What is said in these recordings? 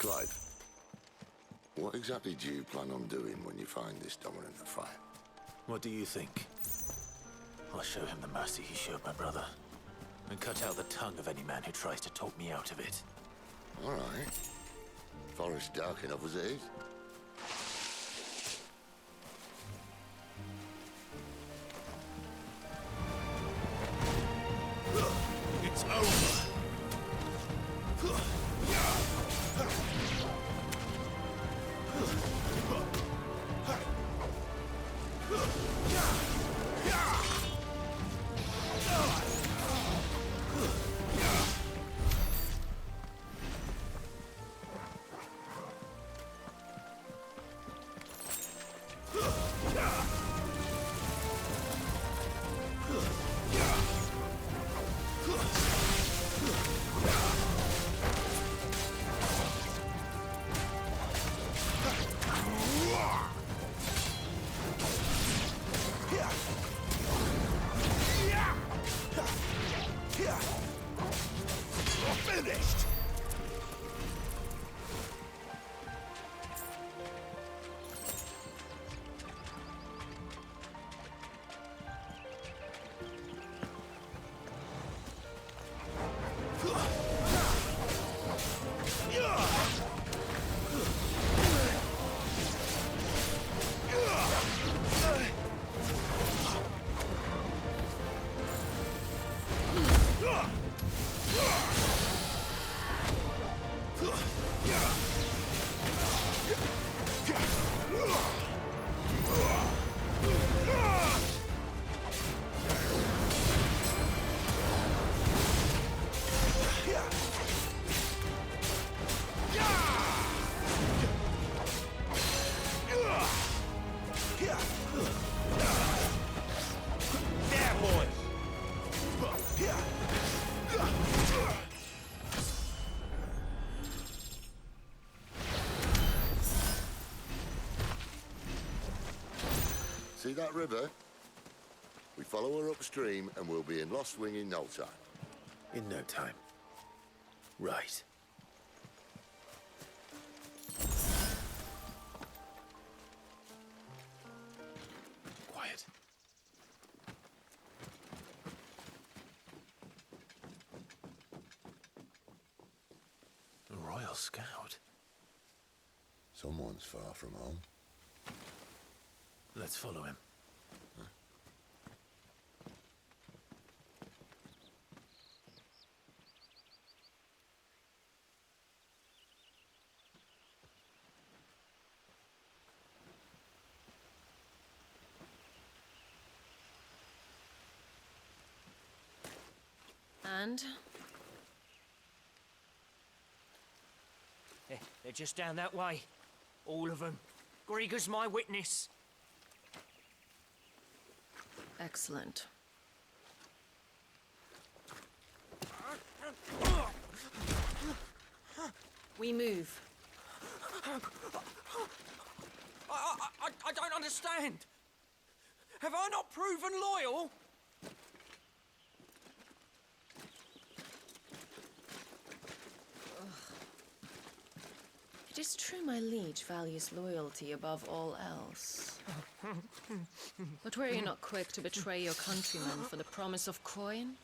Clive, what exactly do you plan on doing when you find this dominant of fire? What do you think? I'll show him the mercy he showed my brother, and cut out the tongue of any man who tries to talk me out of it. All right. Forest dark enough as it is. It's over! Finished! See that river? We follow her upstream and we'll be in Lost Wing in no time. In no time. Right. Quiet. A Royal Scout. Someone's far from home. Let's follow him. And? They're just down that way. All of them. Grieger's my witness. Excellent. We move. I don't understand. Have I not proven loyal? It is true my liege values loyalty above all else. But were you not quick to betray your countrymen for the promise of coin?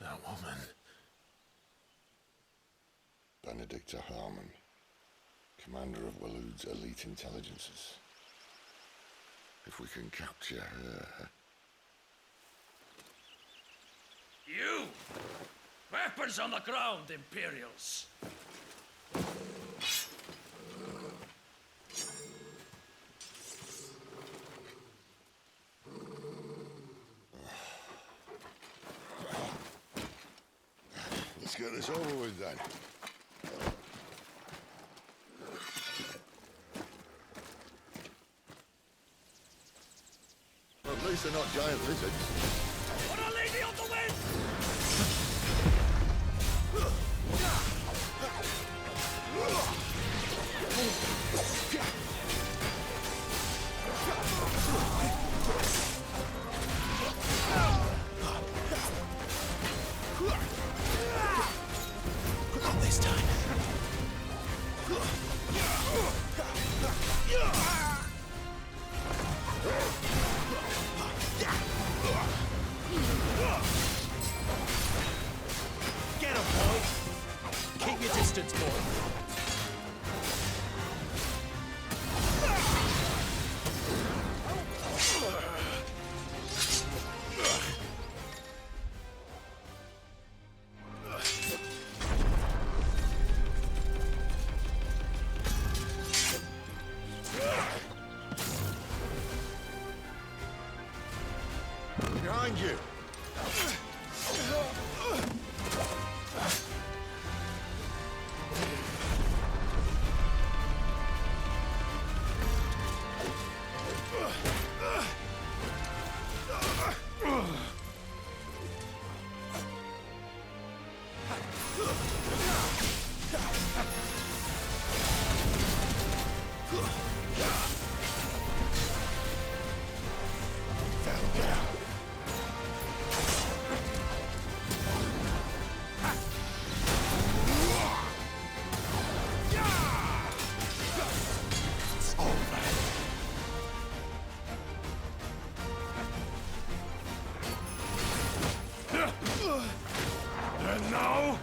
That woman. Benedicta Harmon, commander of Waloed's elite intelligences. If we can capture her... You! Weapons on the ground, Imperials! Let's get this over with then. Well, at least they're not giant lizards. Put a lady on the wind! Not this time. Get him, boy! Keep your distance, boy. Behind you! And now,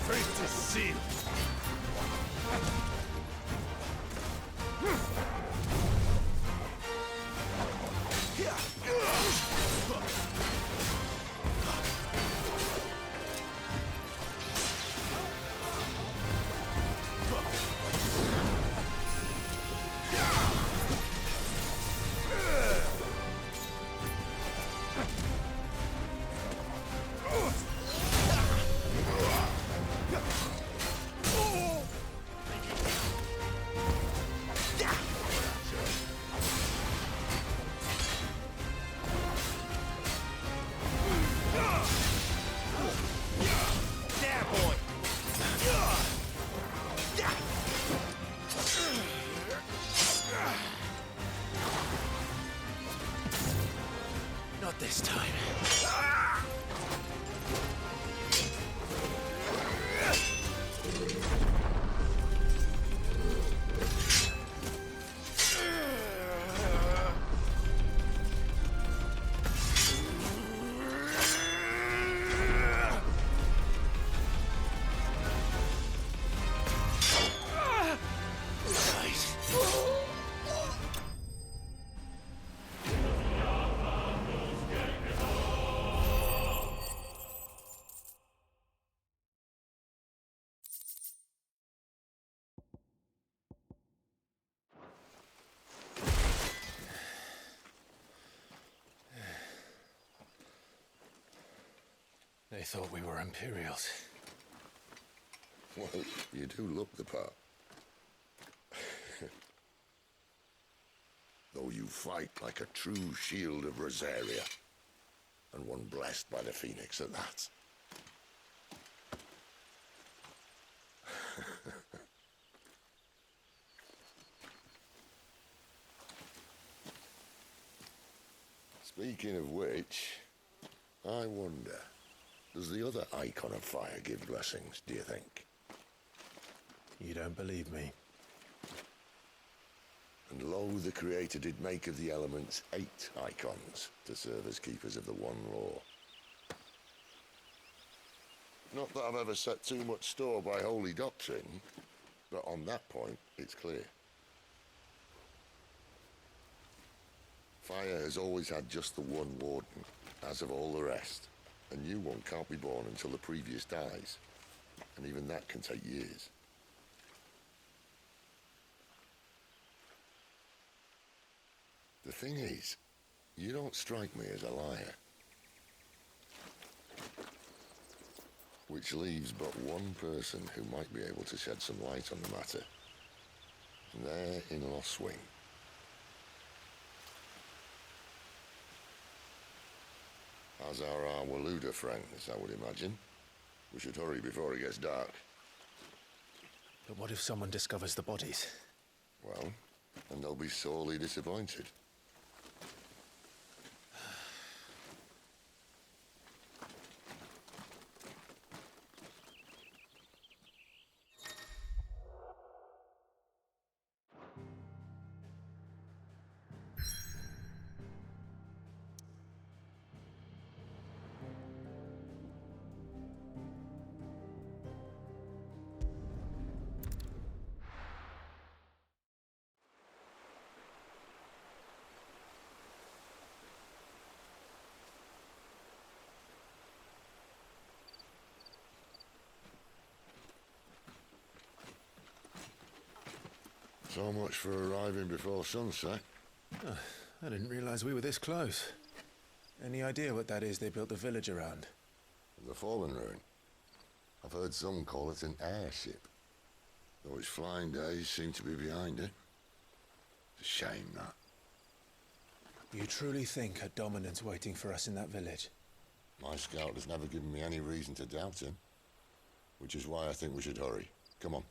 fate is sealed. There, boy! Not this time. They thought we were Imperials. Well, you do look the part. Though you fight like a true shield of Rosaria. And one blessed by the Phoenix at that. Speaking of which, I wonder, does the other icon of fire give blessings, do you think? You don't believe me? And lo, the Creator did make of the elements 8 icons to serve as keepers of the one law. Not that I've ever set too much store by holy doctrine, but on that point, it's clear. Fire has always had just the one warden, as of all the rest. A new one can't be born until the previous dies, and even that can take years. The thing is, you don't strike me as a liar. Which leaves but one person who might be able to shed some light on the matter. Their in-law swing. As are our Waluda friends, I would imagine. We should hurry before it gets dark. But what if someone discovers the bodies? Well, and they'll be sorely disappointed. So much for arriving before sunset. I didn't realize we were this close. Any idea what that is they built the village around? The fallen ruin. I've heard some call it an airship. Though its flying days seem to be behind it. It's a shame, that. You truly think a dominant's waiting for us in that village? My scout has never given me any reason to doubt him. Which is why I think we should hurry. Come on.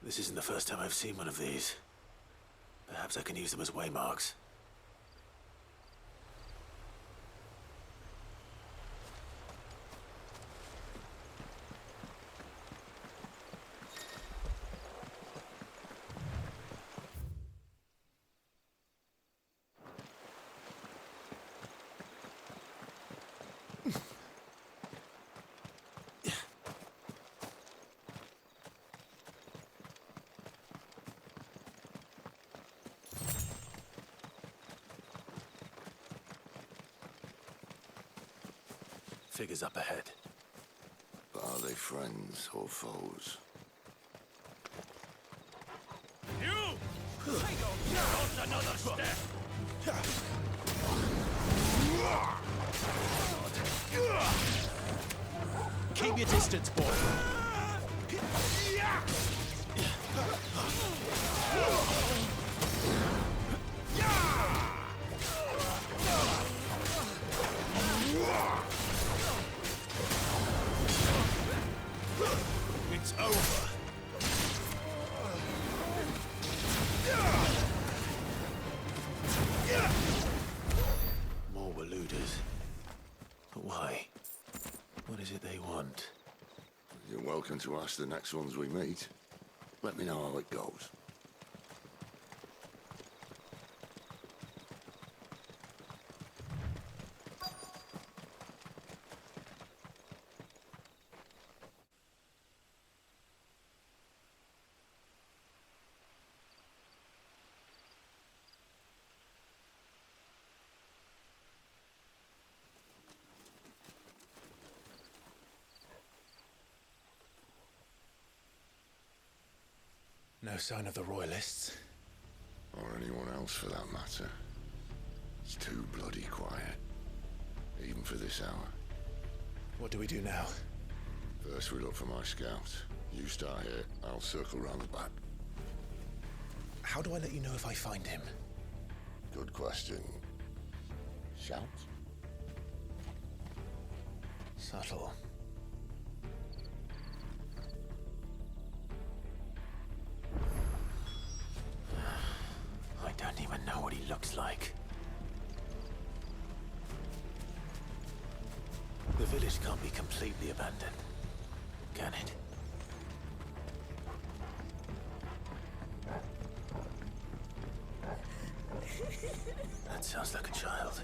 This isn't the first time I've seen one of these. Perhaps I can use them as waymarks. Figures up ahead. But are they friends or foes? You! Not another step! Keep your distance, boy. It's over. More Waludas. But why? What is it they want? You're welcome to ask the next ones we meet. Let me know how it goes. No sign of the Royalists. Or anyone else for that matter. It's too bloody quiet. Even for this hour. What do we do now? First we look for my scout. You start here, I'll circle round the back. How do I let you know if I find him? Good question. Shout? Subtle. I don't even know what he looks like. The village can't be completely abandoned, can it? That sounds like a child.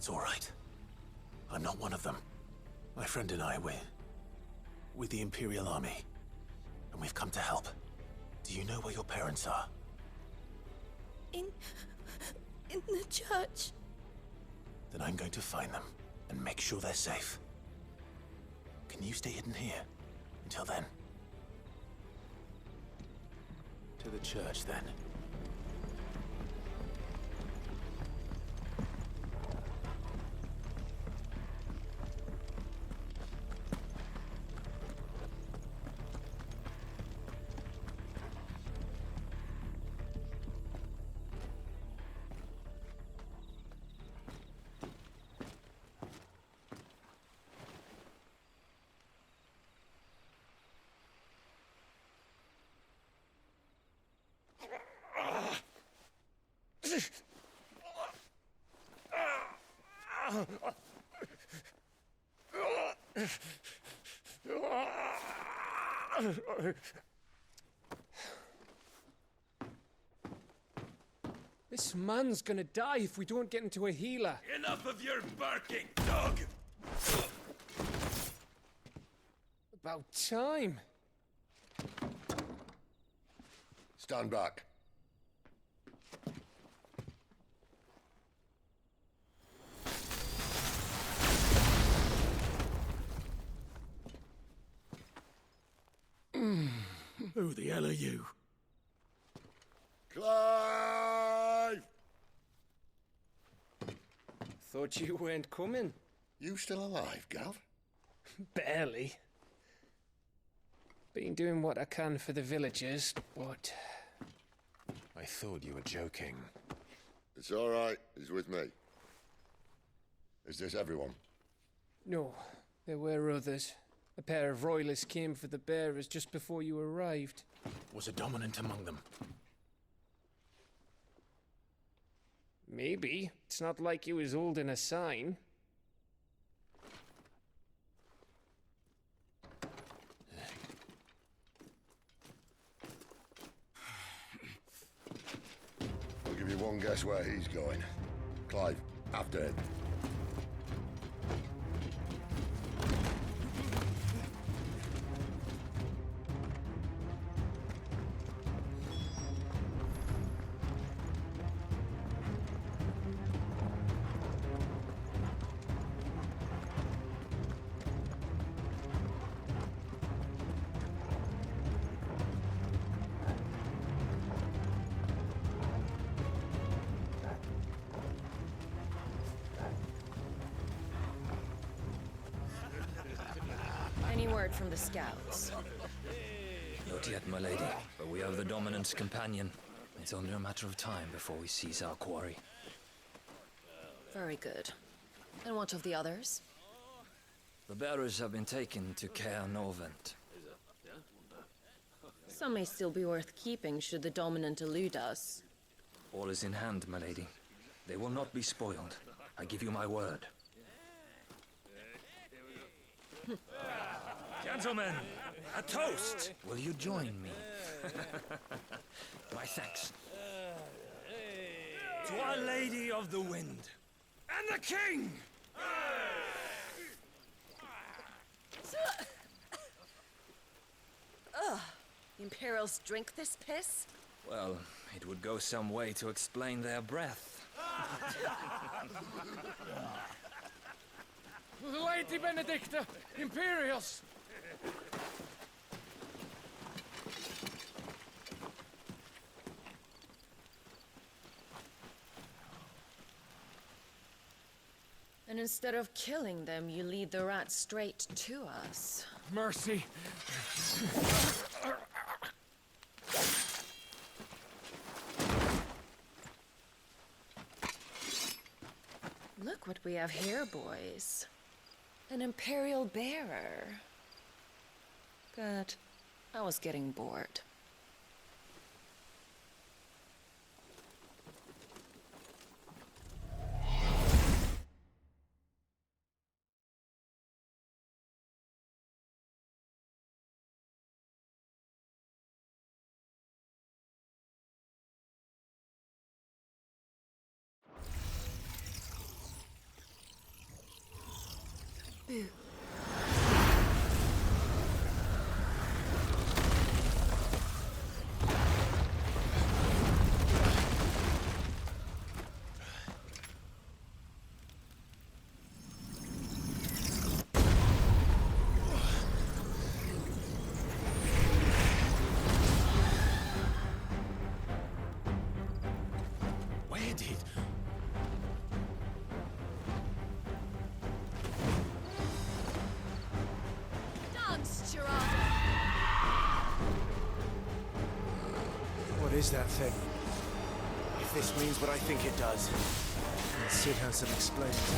It's all right. I'm not one of them. My friend and I, we're with the Imperial Army. And we've come to help. Do you know where your parents are? In the church. Then I'm going to find them and make sure they're safe. Can you stay hidden here until then? To the church, then. This man's gonna die if we don't get into a healer. Enough of your barking, dog! About time. Stand back. Who the hell are you? Clive! Thought you weren't coming. You still alive, Gav? Barely. Been doing what I can for the villagers, but... I thought you were joking. It's all right. He's with me. Is this everyone? No, there were others. A pair of royalists came for the bearers just before you arrived. Was a dominant among them? Maybe. It's not like he was holding a sign. I'll give you one guess where he's going. Clive, after him. Any word from the scouts? Not yet, my lady, but we have the dominant's companion. It's only a matter of time before we seize our quarry. Very good. And what of the others? The bearers have been taken to Caer Novent. Some may still be worth keeping should the dominant elude us. All is in hand, my lady. They will not be spoiled. I give you my word. Gentlemen, a toast! Will you join me? My thanks. To Our Lady of the Wind. And the King! The Imperials drink this piss? Well, it would go some way to explain their breath. Lady Benedicta! Imperials! And instead of killing them, you lead the rats straight to us. Mercy! Look what we have here, boys. An Imperial bearer. Good. I was getting bored. Who? Where did... Dance, Gerard! What is that thing? If this means what I think it does, then Sid has some explaining to do.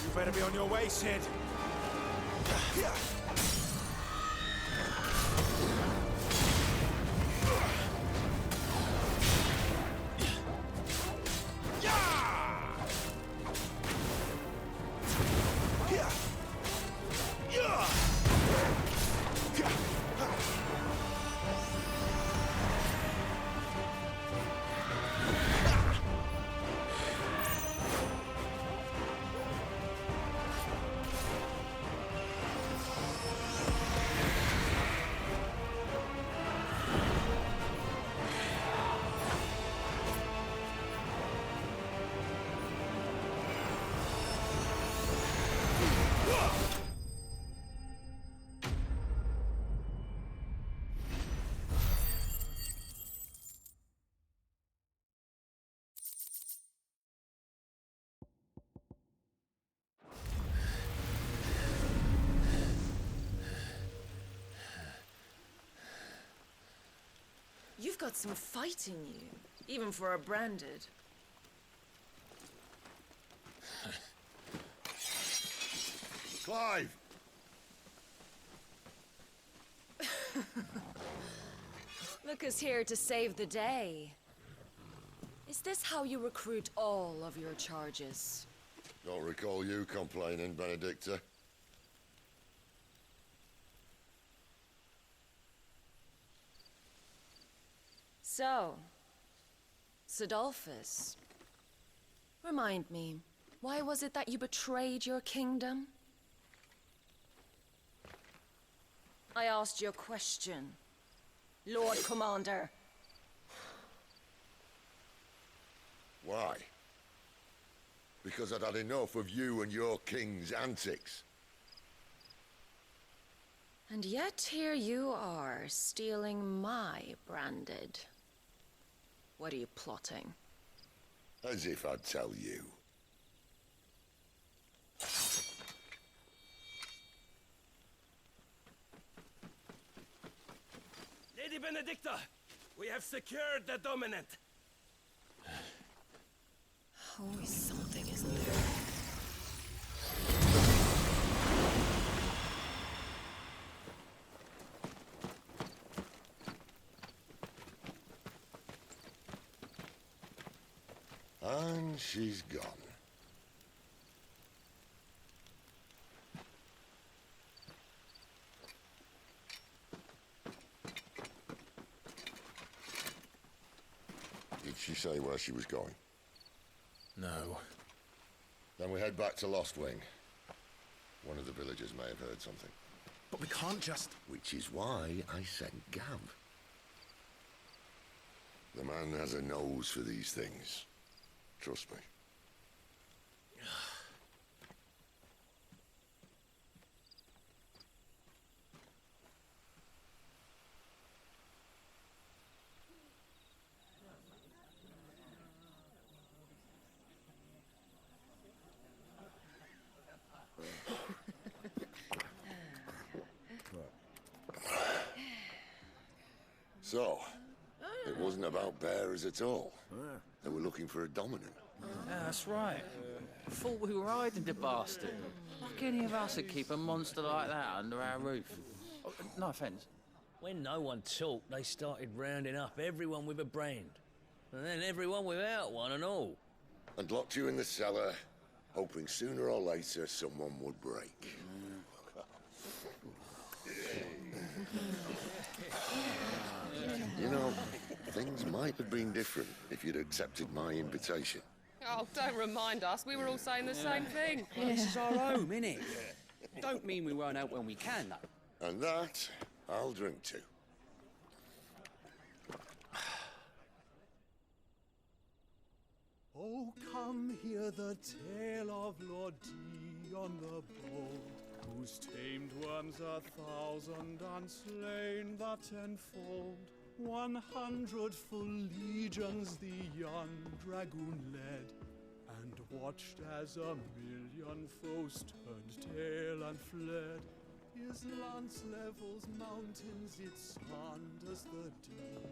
You better be on your way, Sid. You've got some fight in you, even for a branded. Clive! Lucas here to save the day. Is this how you recruit all of your charges? Don't recall you complaining, Benedicta. So, Sidolphus, remind me, why was it that you betrayed your kingdom? I asked you a question, Lord Commander. Why? Because I'd had enough of you and your king's antics. And yet here you are, stealing my branded. What are you plotting? As if I'd tell you. Lady Benedicta, we have secured the dominant. Always something, isn't there? And she's gone. Did she say where she was going? No. Then we head back to Lost Wing. One of the villagers may have heard something. But we can't just... Which is why I sent Gav. The man has a nose for these things. Trust me. So, it wasn't about bearers at all. They were looking for a dominant. Yeah, that's right. Thought we were hiding the bastard. Like any of us would keep a monster like that under our roof. Oh, no offence. When no one talked, they started rounding up everyone with a brand. And then everyone without one and all. And locked you in the cellar, hoping sooner or later someone would break. You know, things might have been different if you'd accepted my invitation. Oh, don't remind us. We were all saying the same thing. Well, this is our home, innit? Don't mean we won't out when we can, though. And that, I'll drink to. Oh, come hear the tale of Lord Dion the Bold, whose tamed worms 1,000 and slain the tenfold. 100 full legions the young dragoon led, and watched as 1,000,000 foes turned tail and fled. His lance levels mountains, it slanders the deep.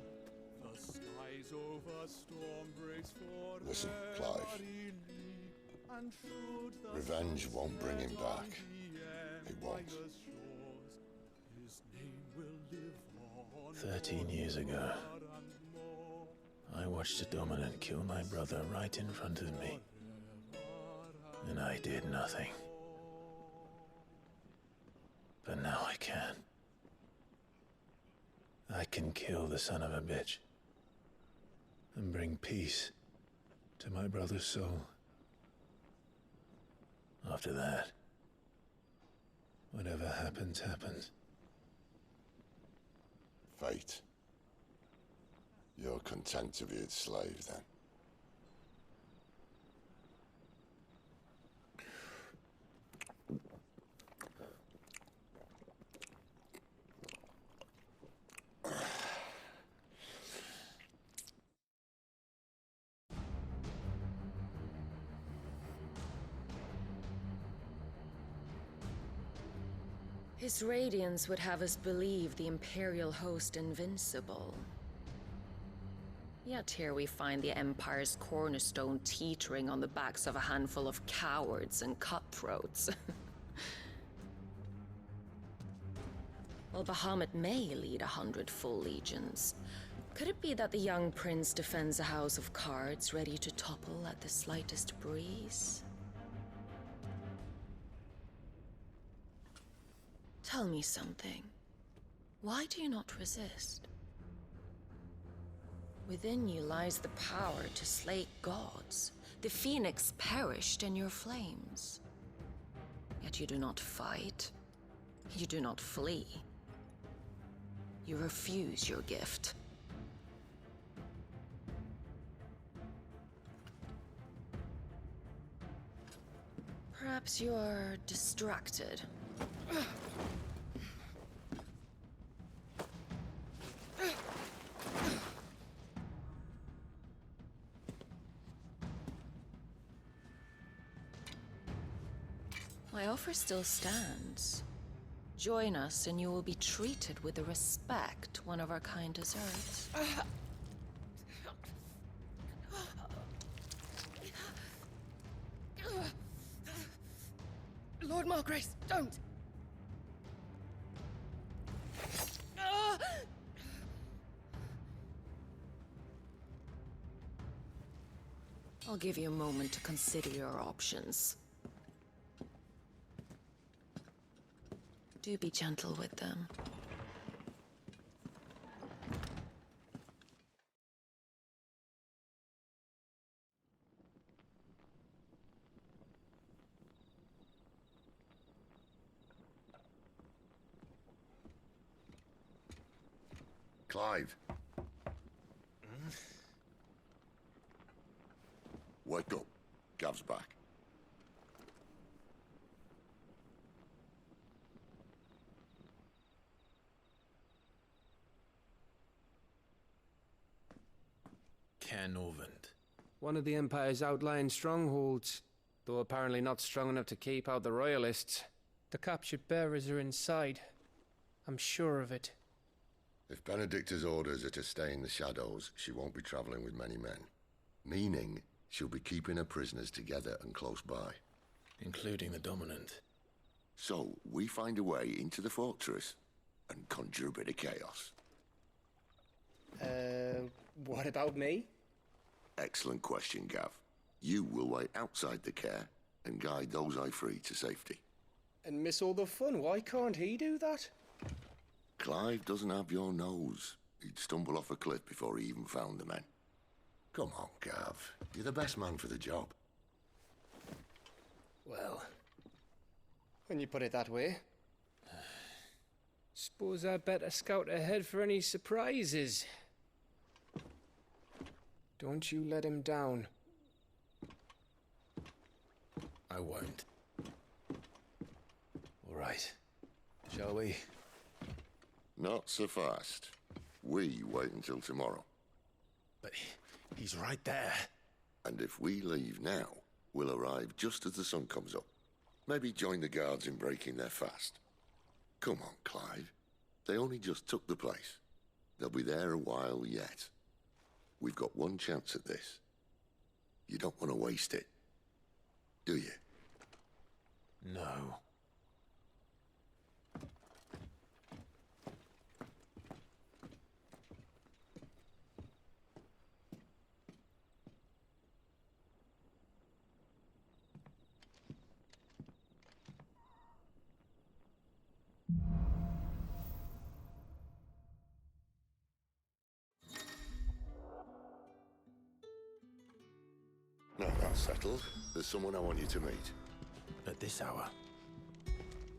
The skies over storm breaks for Listen, Clive. and should the Revenge won't bring him back. It won't. His name will live on. 13 years ago, I watched a dominant kill my brother right in front of me. And I did nothing. But now I can. I can kill the son of a bitch. And bring peace to my brother's soul. After that, whatever happens, happens. Fate. You're content to be its slave, then? His radiance would have us believe the Imperial host invincible. Yet here we find the Empire's cornerstone teetering on the backs of a handful of cowards and cutthroats. While Bahamut may lead 100 full legions, could it be that the young prince defends a house of cards ready to topple at the slightest breeze? Tell me something. Why do you not resist? Within you lies the power to slay gods. The phoenix perished in your flames. Yet you do not fight. You do not flee. You refuse your gift. Perhaps you are distracted. My offer still stands. Join us and you will be treated with the respect one of our kind deserves. Lord Margrace, don't! I'll give you a moment to consider your options. Do be gentle with them. Clive. Wake up. Gav's back. Caernarvon. One of the Empire's outlying strongholds, though apparently not strong enough to keep out the Royalists. The captured bearers are inside. I'm sure of it. If Benedicta's orders are to stay in the shadows, she won't be traveling with many men. Meaning, she'll be keeping her prisoners together and close by. Including the Dominant. So, we find a way into the fortress and conjure a bit of chaos. What about me? Excellent question, Gav. You will wait outside the care and guide those I free to safety. And miss all the fun. Why can't he do that? Clive doesn't have your nose. He'd stumble off a cliff before he even found the men. Come on, Gav. You're the best man for the job. Well, when you put it that way. Suppose I'd better scout ahead for any surprises. Don't you let him down. I won't. All right. Shall we? Not so fast. We wait until tomorrow. But he's right there. And if we leave now, we'll arrive just as the sun comes up. Maybe join the guards in breaking their fast. Come on, Clive. They only just took the place. They'll be there a while yet. We've got one chance at this. You don't want to waste it, do you? No. Now that's settled. There's someone I want you to meet. At this hour?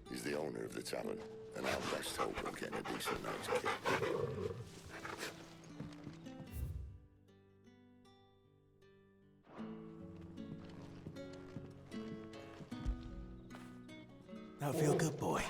He's the owner of the tavern, and our best hope of getting a decent night's keep. Now feel good, boy.